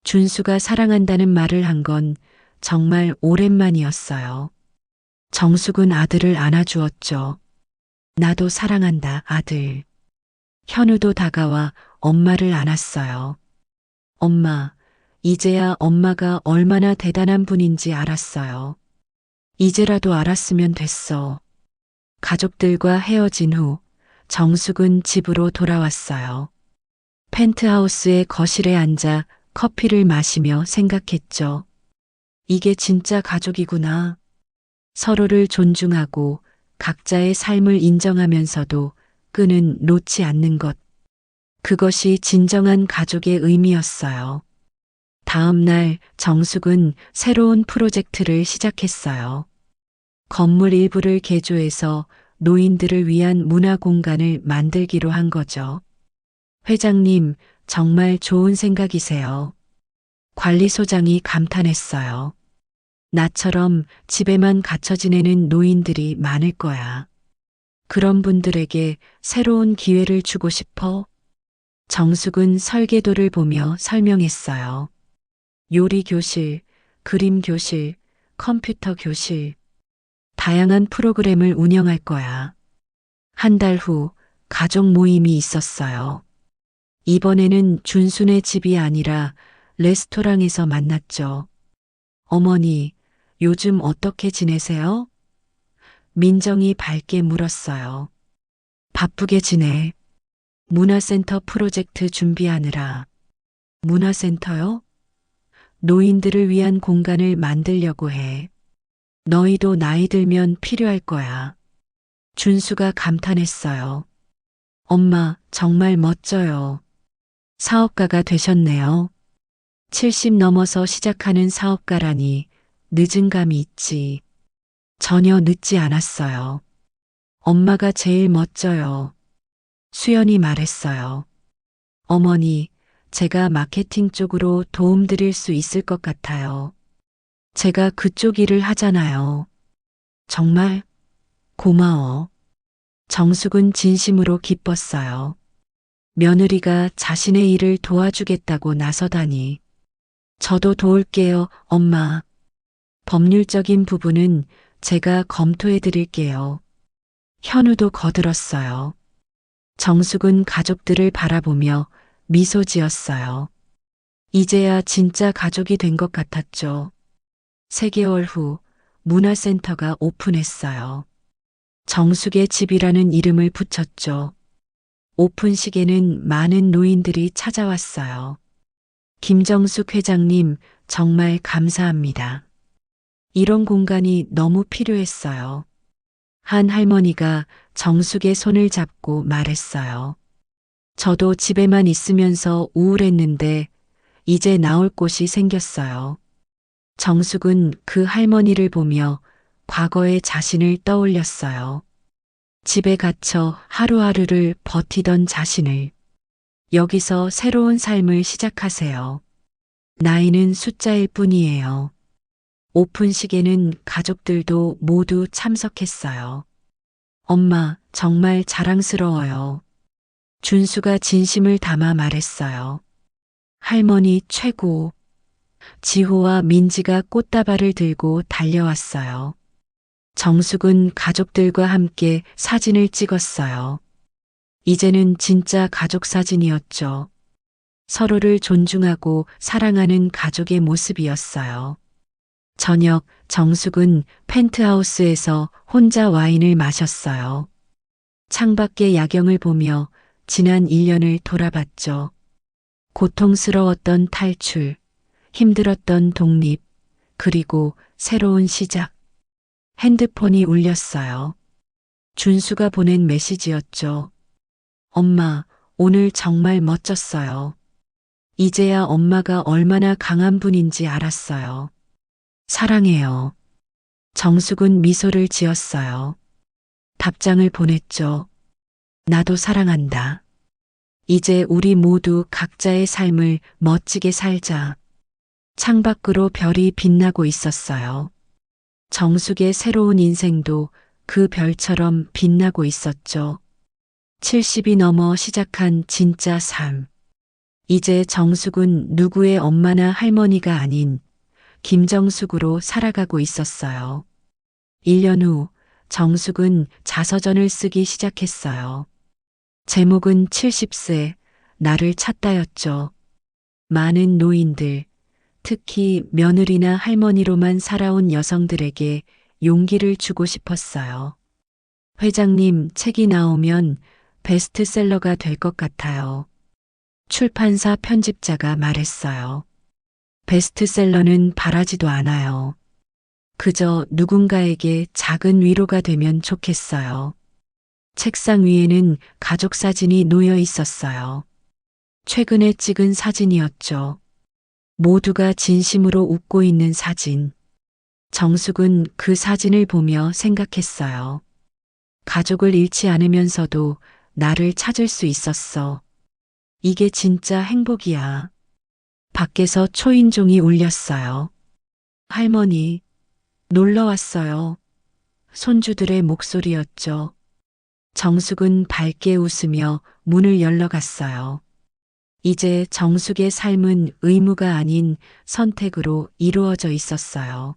준수가 사랑한다는 말을 한 건 정말 오랜만이었어요. 정숙은 아들을 안아주었죠. 나도 사랑한다, 아들. 현우도 다가와 엄마를 안았어요. 엄마, 이제야 엄마가 얼마나 대단한 분인지 알았어요. 이제라도 알았으면 됐어. 가족들과 헤어진 후 정숙은 집으로 돌아왔어요. 펜트하우스의 거실에 앉아 커피를 마시며 생각했죠. 이게 진짜 가족이구나. 서로를 존중하고 각자의 삶을 인정하면서도 끈은 놓지 않는 것. 그것이 진정한 가족의 의미였어요. 다음 날 정숙은 새로운 프로젝트를 시작했어요. 건물 일부를 개조해서 노인들을 위한 문화 공간을 만들기로 한 거죠. 회장님, 정말 좋은 생각이세요. 관리소장이 감탄했어요. 나처럼 집에만 갇혀 지내는 노인들이 많을 거야. 그런 분들에게 새로운 기회를 주고 싶어? 정숙은 설계도를 보며 설명했어요. 요리 교실, 그림 교실, 컴퓨터 교실. 다양한 프로그램을 운영할 거야. 한 달 후 가족 모임이 있었어요. 이번에는 준순의 집이 아니라 레스토랑에서 만났죠. 어머니, 요즘 어떻게 지내세요? 민정이 밝게 물었어요. 바쁘게 지내. 문화센터 프로젝트 준비하느라. 문화센터요? 노인들을 위한 공간을 만들려고 해. 너희도 나이 들면 필요할 거야. 준수가 감탄했어요. 엄마, 정말 멋져요. 사업가가 되셨네요. 70 넘어서 시작하는 사업가라니 늦은 감이 있지. 전혀 늦지 않았어요. 엄마가 제일 멋져요. 수연이 말했어요. 어머니, 제가 마케팅 쪽으로 도움드릴 수 있을 것 같아요. 제가 그쪽 일을 하잖아요. 정말 고마워. 정숙은 진심으로 기뻤어요. 며느리가 자신의 일을 도와주겠다고 나서다니. 저도 도울게요, 엄마. 법률적인 부분은 제가 검토해 드릴게요. 현우도 거들었어요. 정숙은 가족들을 바라보며 미소 지었어요. 이제야 진짜 가족이 된 것 같았죠. 3개월 후 문화센터가 오픈했어요. 정숙의 집이라는 이름을 붙였죠. 오픈식에는 많은 노인들이 찾아왔어요. 김정숙 회장님, 정말 감사합니다. 이런 공간이 너무 필요했어요. 한 할머니가 정숙의 손을 잡고 말했어요. 저도 집에만 있으면서 우울했는데 이제 나올 곳이 생겼어요. 정숙은 그 할머니를 보며 과거의 자신을 떠올렸어요. 집에 갇혀 하루하루를 버티던 자신을. 여기서 새로운 삶을 시작하세요. 나이는 숫자일 뿐이에요. 오픈식에는 가족들도 모두 참석했어요. 엄마, 정말 자랑스러워요. 준수가 진심을 담아 말했어요. 할머니 최고. 지호와 민지가 꽃다발을 들고 달려왔어요. 정숙은 가족들과 함께 사진을 찍었어요. 이제는 진짜 가족 사진이었죠. 서로를 존중하고 사랑하는 가족의 모습이었어요. 저녁 정숙은 펜트하우스에서 혼자 와인을 마셨어요. 창밖의 야경을 보며 지난 1년을 돌아봤죠. 고통스러웠던 탈출, 힘들었던 독립, 그리고 새로운 시작. 핸드폰이 울렸어요. 준수가 보낸 메시지였죠. 엄마, 오늘 정말 멋졌어요. 이제야 엄마가 얼마나 강한 분인지 알았어요. 사랑해요. 정숙은 미소를 지었어요. 답장을 보냈죠. 나도 사랑한다. 이제 우리 모두 각자의 삶을 멋지게 살자. 창밖으로 별이 빛나고 있었어요. 정숙의 새로운 인생도 그 별처럼 빛나고 있었죠. 70이 넘어 시작한 진짜 삶. 이제 정숙은 누구의 엄마나 할머니가 아닌 김정숙으로 살아가고 있었어요. 1년 후 정숙은 자서전을 쓰기 시작했어요. 제목은 70세, 나를 찾다였죠. 많은 노인들, 특히 며느리나 할머니로만 살아온 여성들에게 용기를 주고 싶었어요. 회장님, 책이 나오면 베스트셀러가 될 것 같아요. 출판사 편집자가 말했어요. 베스트셀러는 바라지도 않아요. 그저 누군가에게 작은 위로가 되면 좋겠어요. 책상 위에는 가족 사진이 놓여 있었어요. 최근에 찍은 사진이었죠. 모두가 진심으로 웃고 있는 사진. 정숙은 그 사진을 보며 생각했어요. 가족을 잃지 않으면서도 나를 찾을 수 있었어. 이게 진짜 행복이야. 밖에서 초인종이 울렸어요. 할머니, 놀러 왔어요. 손주들의 목소리였죠. 정숙은 밝게 웃으며 문을 열러 갔어요. 이제 정숙의 삶은 의무가 아닌 선택으로 이루어져 있었어요.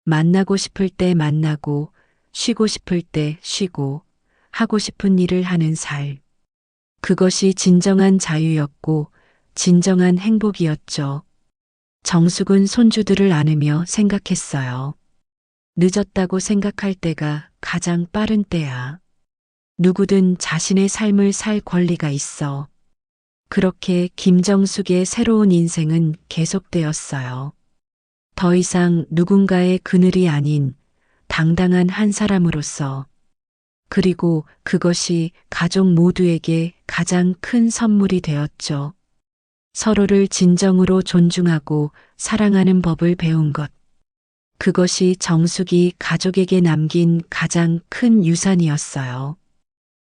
만나고 싶을 때 만나고, 쉬고 싶을 때 쉬고, 하고 싶은 일을 하는 살. 그것이 진정한 자유였고, 진정한 행복이었죠. 정숙은 손주들을 안으며 생각했어요. 늦었다고 생각할 때가 가장 빠른 때야. 누구든 자신의 삶을 살 권리가 있어. 그렇게 김정숙의 새로운 인생은 계속되었어요. 더 이상 누군가의 그늘이 아닌 당당한 한 사람으로서. 그리고 그것이 가족 모두에게 가장 큰 선물이 되었죠. 서로를 진정으로 존중하고 사랑하는 법을 배운 것. 그것이 정숙이 가족에게 남긴 가장 큰 유산이었어요.